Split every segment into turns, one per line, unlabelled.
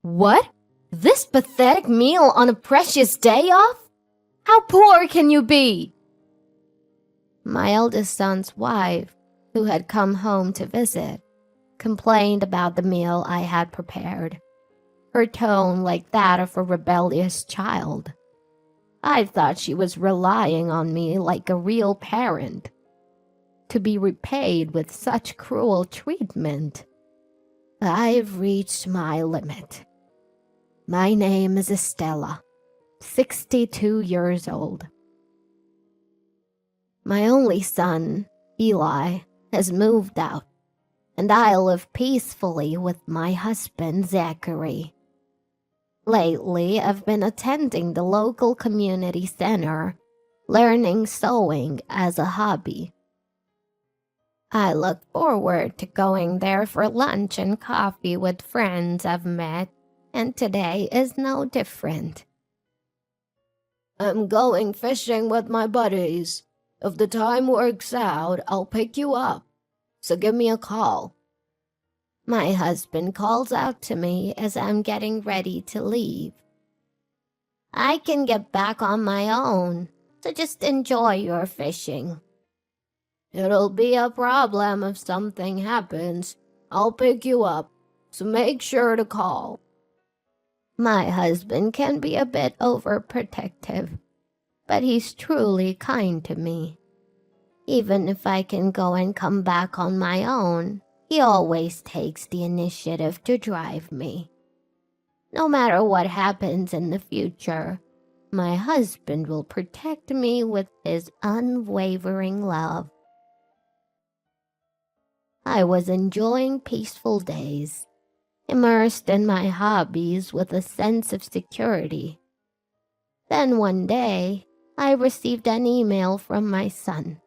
What? This pathetic meal on a precious day off? How poor can you be? My eldest son's wife, who had come home to visit, complained about the meal I had prepared, her tone like that of a rebellious child. I thought she was relying on me like a real parent. To be repaid with such cruel treatment. I've reached my limit. My name is Estella, 62 years old. My only son, Eli, has moved out, and I live peacefully with my husband, Zachary. Lately, I've been attending the local community center, learning sewing as a hobby. I look forward to going there for lunch and coffee with friends I've met, and today is no different. I'm going fishing with my buddies. If the time works out, I'll pick you up, so give me a call. My husband calls out to me as I'm getting ready to leave. I can get back on my own, so just enjoy your fishing. It'll be a problem if something happens. I'll pick you up, so make sure to call. My husband can be a bit overprotective, but he's truly kind to me. Even if I can go and come back on my own, he always takes the initiative to drive me. No matter what happens in the future, my husband will protect me with his unwavering love. I was enjoying peaceful days, immersed in my hobbies with a sense of security. Then one day, I received an email from my son.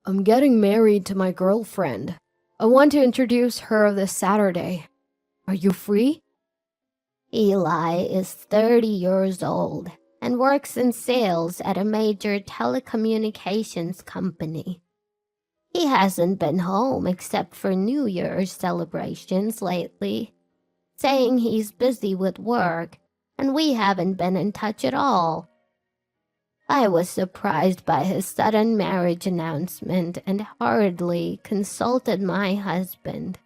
I'm getting married to my girlfriend. I want to introduce her this Saturday. Are you free? Eli is 30 years old and works in sales at a major telecommunications company. He hasn't been home except for New Year's celebrations lately, saying he's busy with work and we haven't been in touch at all. I was surprised by his sudden marriage announcement and hurriedly consulted my husband.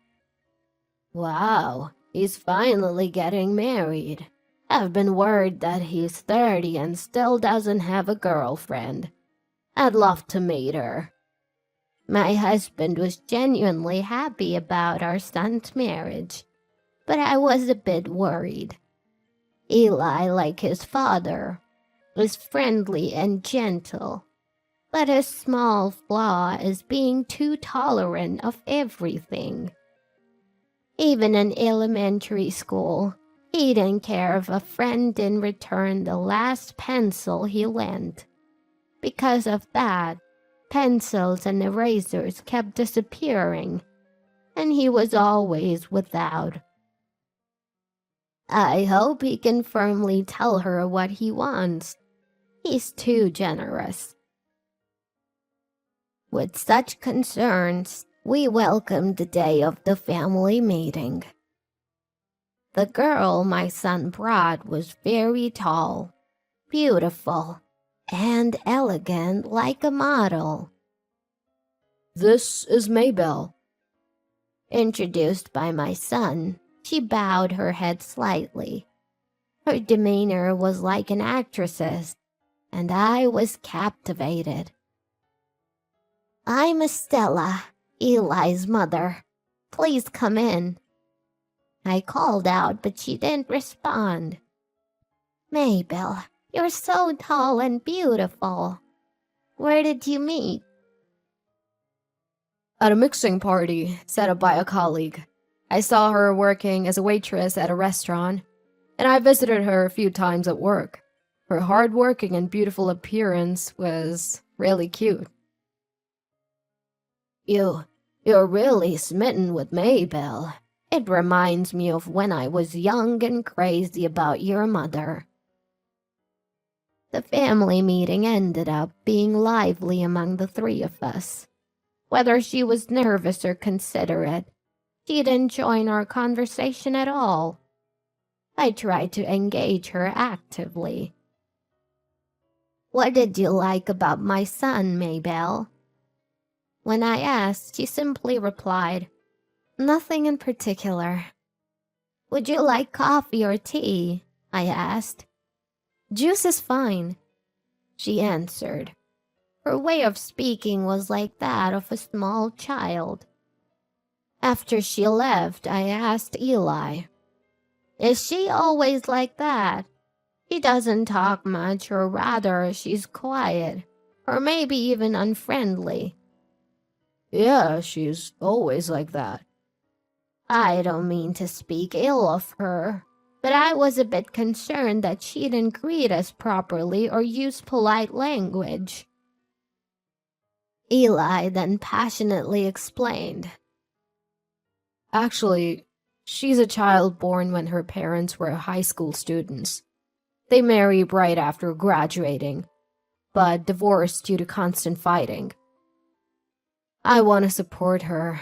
Wow, he's finally getting married. I've been worried that he's 30 and still doesn't have a girlfriend. I'd love to meet her. My husband was genuinely happy about our son's marriage, but I was a bit worried. Eli, like his father, was friendly and gentle, but his small flaw is being too tolerant of everything. Even in elementary school, he didn't care if a friend didn't return the last pencil he lent. Because of that, pencils and erasers kept disappearing, and he was always without. I hope he can firmly tell her what he wants. He's too generous. With such concerns, we welcomed the day of the family meeting. The girl my son brought was very tall, beautiful, and elegant like a model. This is Maybelle. Introduced by my son, she bowed her head slightly. Her demeanor was like an actress's, and I was captivated. I'm Estella, Eli's mother. Please come in. I called out, but she didn't respond. Maybelle, you're so tall and beautiful. Where did you meet? At a mixing party set up by a colleague. I saw her working as a waitress at a restaurant, and I visited her a few times at work. Her hardworking and beautiful appearance was really cute. You're really smitten with Maybelle. It reminds me of when I was young and crazy about your mother. The family meeting ended up being lively among the three of us. Whether she was nervous or considerate, She didn't join our conversation at all. I tried to engage her actively. "What did you like about my son, Maybelle?" When I asked, she simply replied, "Nothing in particular." "Would you like coffee or tea?" I asked. "Juice is fine," she answered. Her way of speaking was like that of a small child. After she left, I asked Eli, "Is she always like that? She doesn't talk much, or rather, she's quiet, or maybe even unfriendly."
"Yeah, she's always like that."
I don't mean to speak ill of her, but I was a bit concerned that she didn't greet us properly or use polite language. Eli then passionately explained,
"Actually, she's a child born when her parents were high school students. They married right after graduating, but divorced due to constant fighting. I want to support her,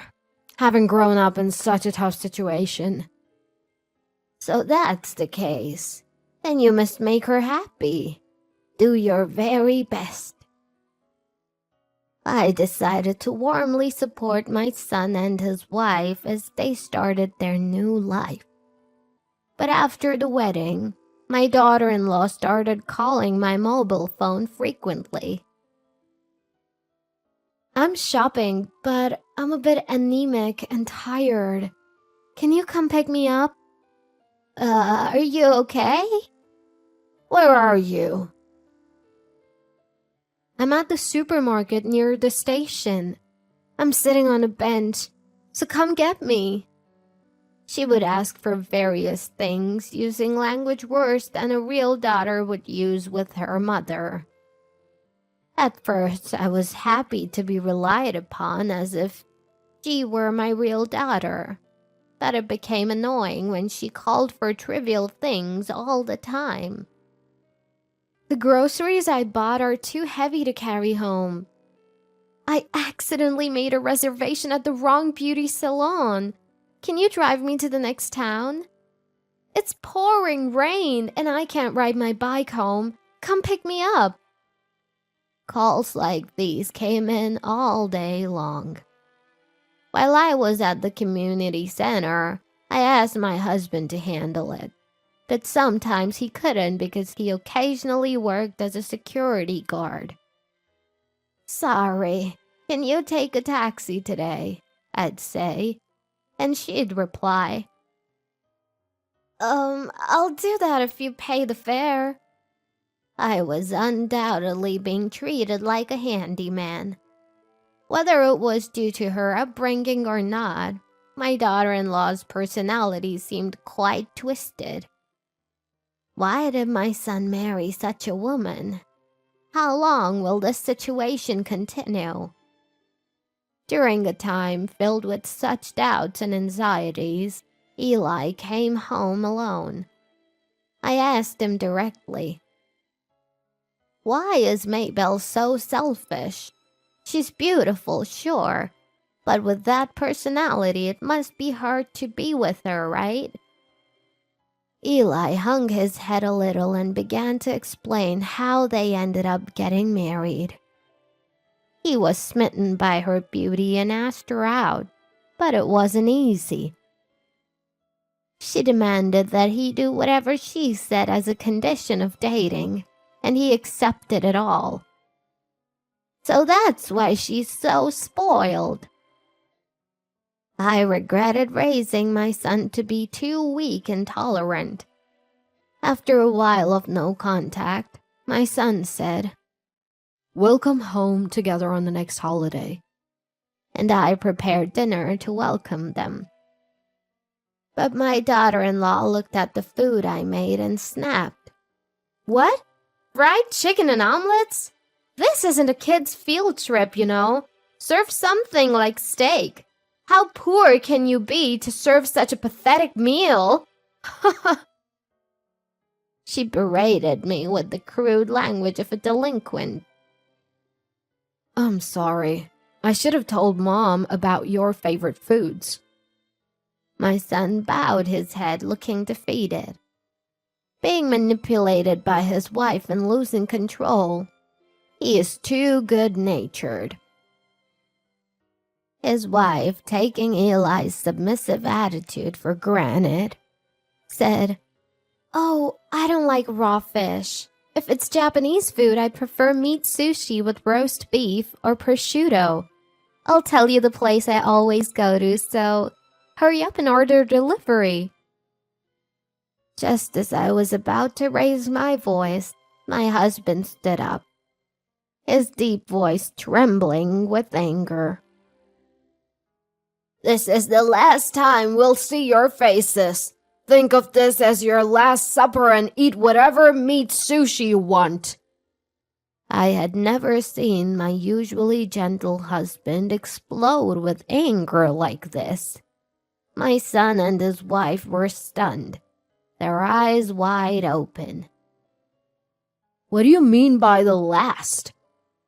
having grown up in such a tough situation."
"So that's the case. Then you must make her happy. Do your very best." I decided to warmly support my son and his wife as they started their new life. But after the wedding, my daughter-in-law started calling my mobile phone frequently. "I'm shopping, but I'm a bit anemic and tired. Can you come pick me up?" Are you okay?"
"Where are you?"
"I'm at the supermarket near the station. I'm sitting on a bench, so come get me." She would ask for various things, using language worse than a real daughter would use with her mother. At first, I was happy to be relied upon as if she were my real daughter, but it became annoying when she called for trivial things all the time. "The groceries I bought are too heavy to carry home. I accidentally made a reservation at the wrong beauty salon. Can you drive me to the next town? It's pouring rain and I can't ride my bike home. Come pick me up." Calls like these came in all day long. While I was at the community center, I asked my husband to handle it. But sometimes he couldn't because he occasionally worked as a security guard. "Sorry, can you take a taxi today?" I'd say, and she'd reply, I'll do that if you pay the fare." I was undoubtedly being treated like a handyman. Whether it was due to her upbringing or not, my daughter-in-law's personality seemed quite twisted. Why did my son marry such a woman? How long will this situation continue? During a time filled with such doubts and anxieties, Eli came home alone. I asked him directly, "Why is Maybelle so selfish? She's beautiful, sure, but with that personality, it must be hard to be with her, right?" Eli hung his head a little and began to explain how they ended up getting married. He was smitten by her beauty and asked her out, but it wasn't easy. She demanded that he do whatever she said as a condition of dating, and he accepted it all. So that's why she's so spoiled. I regretted raising my son to be too weak and tolerant. After a while of no contact, my son said,
"We'll come home together on the next holiday."
and I prepared dinner to welcome them. But my daughter-in-law looked at the food I made and snapped. "What? Fried chicken and omelets? This isn't a kid's field trip, you know. Serve something like steak. How poor can you be to serve such a pathetic meal?" She berated me with the crude language of a delinquent.
"I'm sorry. I should have told Mom about your favorite foods."
My son bowed his head, looking defeated. Being manipulated by his wife and losing control, he is too good-natured. His wife, taking Eli's submissive attitude for granted, said, "Oh, I don't like raw fish. If it's Japanese food, I prefer meat sushi with roast beef or prosciutto. I'll tell you the place I always go to, so hurry up and order delivery." Just as I was about to raise my voice, my husband stood up, his deep voice trembling with anger.
"This is the last time we'll see your faces. Think of this as your last supper and eat whatever meat sushi you want."
I had never seen my usually gentle husband explode with anger like this. My son and his wife were stunned, their eyes wide open.
"What do you mean by the last?"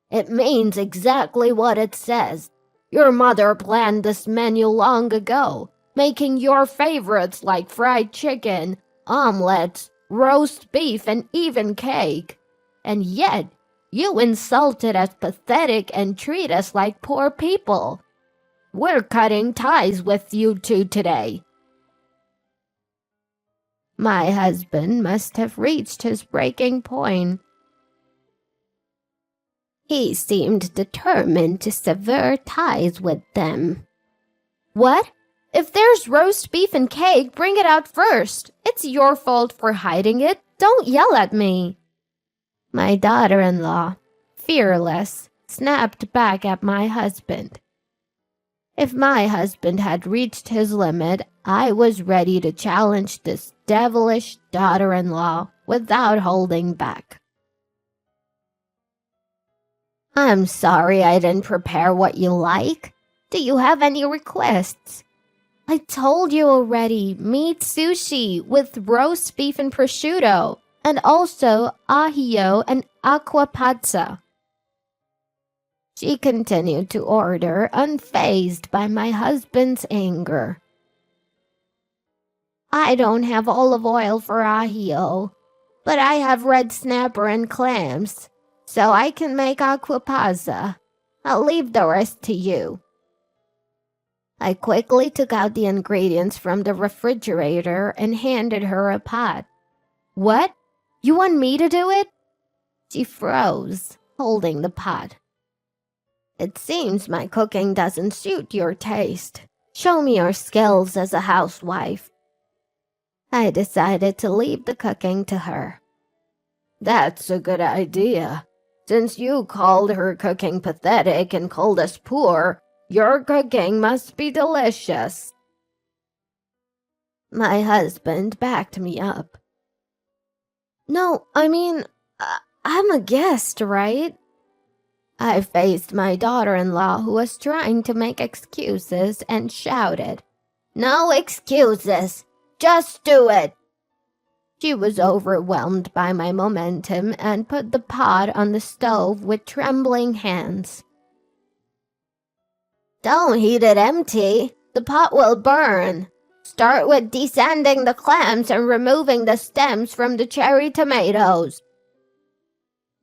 "It means exactly what it says. Your mother planned this menu long ago, making your favorites like fried chicken, omelets, roast beef, and even cake. And yet, you insulted us pathetic and treat us like poor people. We're cutting ties with you two today."
My husband must have reached his breaking point. He seemed determined to sever ties with them.
"What? If there's roast beef and cake, bring it out first. It's your fault for hiding it. Don't yell at me."
My daughter-in-law, fearless, snapped back at my husband. If my husband had reached his limit, I was ready to challenge this devilish daughter-in-law without holding back. "I'm sorry I didn't prepare what you like. Do you have any requests?"
"I told you already, meat sushi with roast beef and prosciutto, and also ahio and aqua pazza."
She continued to order, unfazed by my husband's anger. "I don't have olive oil for ahio, but I have red snapper and clams, so I can make aqua pazza. I'll leave the rest to you." I quickly took out the ingredients from the refrigerator and handed her a pot.
"What? You want me to do it?"
She froze, holding the pot. "It seems my cooking doesn't suit your taste. Show me your skills as a housewife." I decided to leave the cooking to her.
"That's a good idea. Since you called her cooking pathetic and called us poor, your cooking must be delicious."
My husband backed me up.
"No, I mean, I'm a guest, right?"
I faced my daughter-in-law, who was trying to make excuses, and shouted, "No excuses! Just do it!" She was overwhelmed by my momentum and put the pot on the stove with trembling hands. "Don't heat it empty. The pot will burn. Start with desanding the clams and removing the stems from the cherry tomatoes."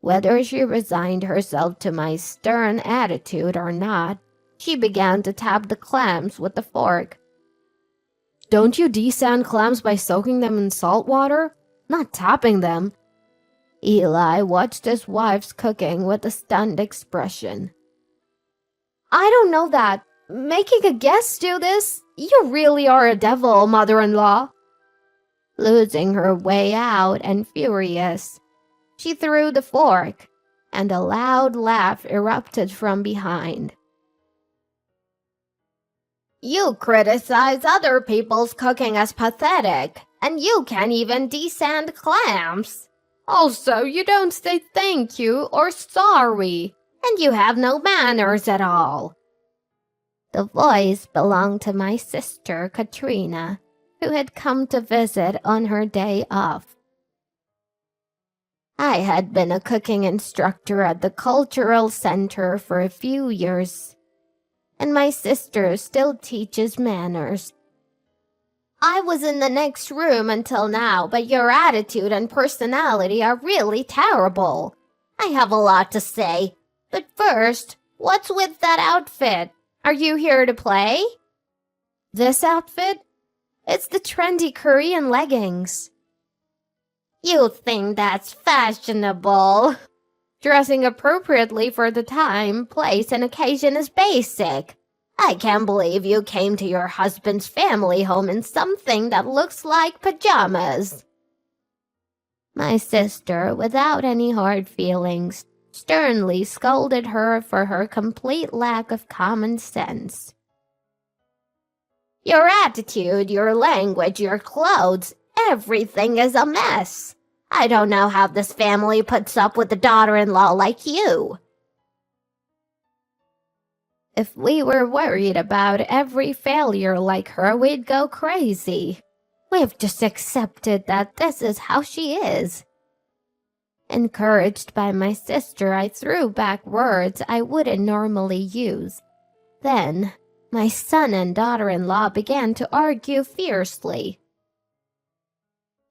Whether she resigned herself to my stern attitude or not, she began to tap the clams with the fork.
"Don't you desand clams by soaking them in salt water? Not tapping them."
Eli watched his wife's cooking with a stunned expression.
"I don't know that. Making a guest do this? You really are a devil, mother-in-law."
Losing her way out and furious, she threw the fork, and a loud laugh erupted from behind. "You criticize other people's cooking as pathetic, and you can't even desand clams.
Also, you don't say thank you or sorry,
and you have no manners at all." The voice belonged to my sister, Katrina, who had come to visit on her day off. I had been a cooking instructor at the Cultural Center for a few years, and my sister still teaches manners. I was in the next room until now, but your attitude and personality are really terrible. I have a lot to say. But first, what's with that outfit? Are you here to play?
This outfit? It's the trendy Korean leggings.
You think that's fashionable?
Dressing appropriately for the time, place, and occasion is basic.
I can't believe you came to your husband's family home in something that looks like pajamas. My sister, without any hard feelings, sternly scolded her for her complete lack of common sense. Your attitude, your language, your clothes, everything is a mess. I don't know how this family puts up with a daughter-in-law like you.
If we were worried about every failure like her, we'd go crazy. We've just accepted that this is how she is. Encouraged by my sister, I threw back words I wouldn't normally use. Then, my son and daughter-in-law began to argue fiercely.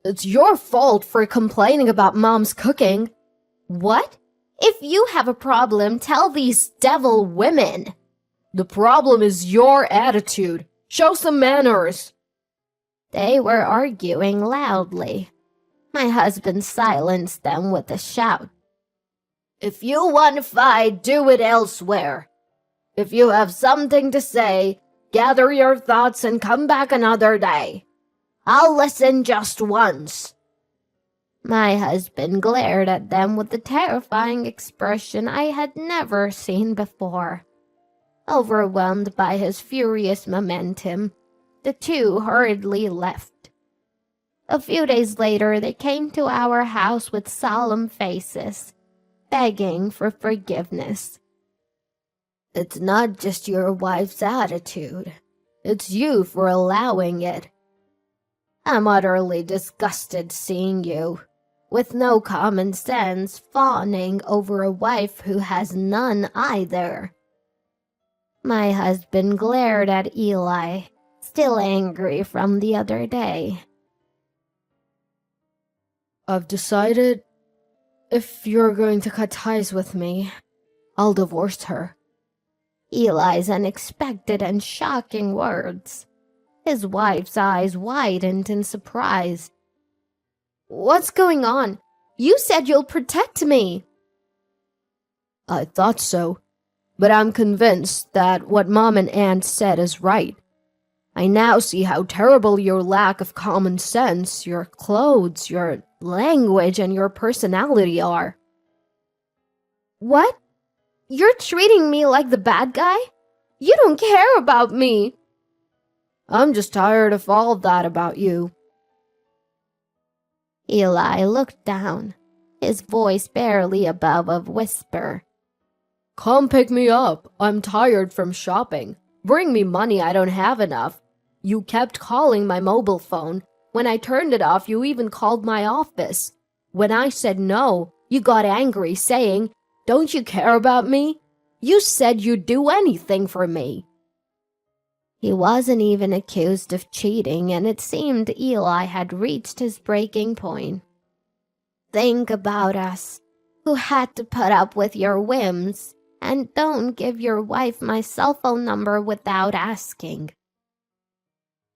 It's your fault for complaining about Mom's cooking. What? If you have a problem, tell these devil women. The problem is your attitude. Show some manners. They were arguing loudly. My husband silenced them with a shout. If you want to fight, do it elsewhere. If you have something to say, gather your thoughts and come back another day. I'll listen just once. My husband glared at them with a terrifying expression I had never seen before. Overwhelmed by his furious momentum, the two hurriedly left. A few days later, they came to our house with solemn faces, begging for forgiveness. It's not just your wife's attitude. It's you for allowing it. I'm utterly disgusted seeing you, with no common sense, fawning over a wife who has none either. My husband glared at Eli, still angry from the other day. I've decided, if you're going to cut ties with me, I'll divorce her. Eli's unexpected and shocking words. His wife's eyes widened in surprise. What's going on? You said you'll protect me. I thought so, but I'm convinced that what Mom and Aunt said is right. I now see how terrible your lack of common sense, your clothes, your language, and your personality are. What? You're treating me like the bad guy? You don't care about me. I'm just tired of all that about you. Eli looked down, his voice barely above a whisper. Come pick me up. I'm tired from shopping. Bring me money, I don't have enough. You kept calling my mobile phone. When I turned it off, you even called my office. When I said no, you got angry, saying, "Don't you care about me? You said you'd do anything for me." He wasn't even accused of cheating, and it seemed Eli had reached his breaking point. Think about us, who had to put up with your whims, and don't give your wife my cell phone number without asking.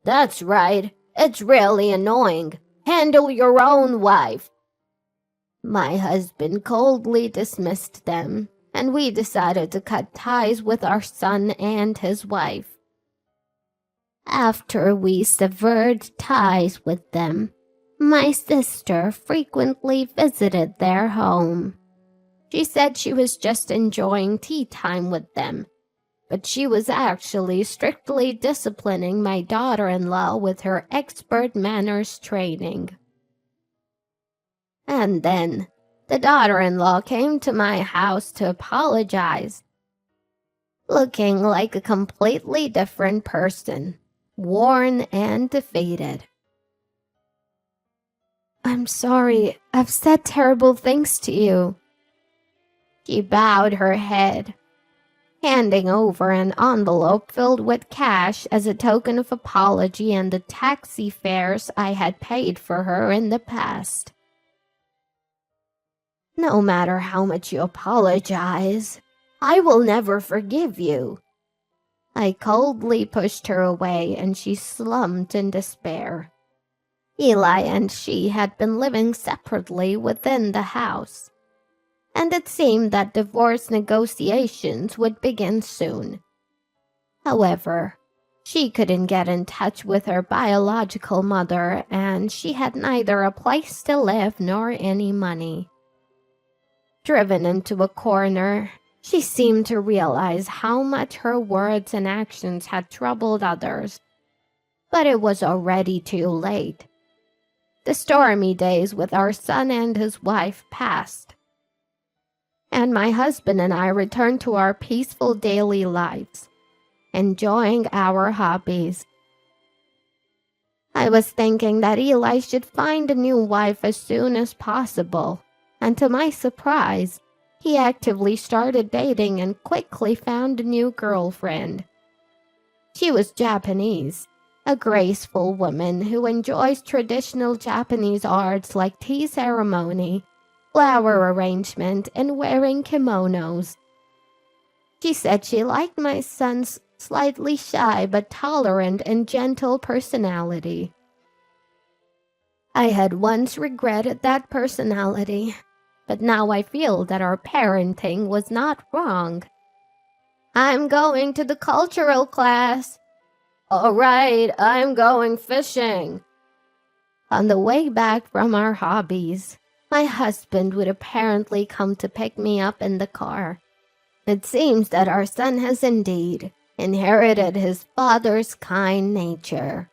That's right. It's really annoying. Handle your own wife. My husband coldly dismissed them, and we decided to cut ties with our son and his wife. After we severed ties with them, my sister frequently visited their home. She said she was just enjoying tea time with them, but she was actually strictly disciplining my daughter-in-law with her expert manners training. And then, the daughter-in-law came to my house to apologize, looking like a completely different person, worn and defeated. I'm sorry, I've said terrible things to you. She bowed her head.
handing over an envelope filled with cash as a token of apology and the taxi fares I had paid for her in the past. "No matter how much you apologize, I will never forgive you." I coldly pushed her away and she slumped in despair. Eli and she had been living separately within the house, and it seemed that divorce negotiations would begin soon. However, she couldn't get in touch with her biological mother, and she had neither a place to live nor any money. Driven into a corner, she seemed to realize how much her words and actions had troubled others, but it was already too late. The stormy days with our son and his wife passed, and my husband and I returned to our peaceful daily lives, enjoying our hobbies. I was thinking that Eli should find a new wife as soon as possible, and to my surprise, he actively started dating and quickly found a new girlfriend. She was Japanese, a graceful woman who enjoys traditional Japanese arts like tea ceremony, flower arrangement, and wearing kimonos. She said she liked my son's slightly shy but tolerant and gentle personality. I had once regretted that personality, but now I feel that our parenting was not wrong. "I'm going to the cultural class." "All right, I'm going fishing." On the way back from our hobbies, my husband would apparently come to pick me up in the car. It seems that our son has indeed inherited his father's kind nature.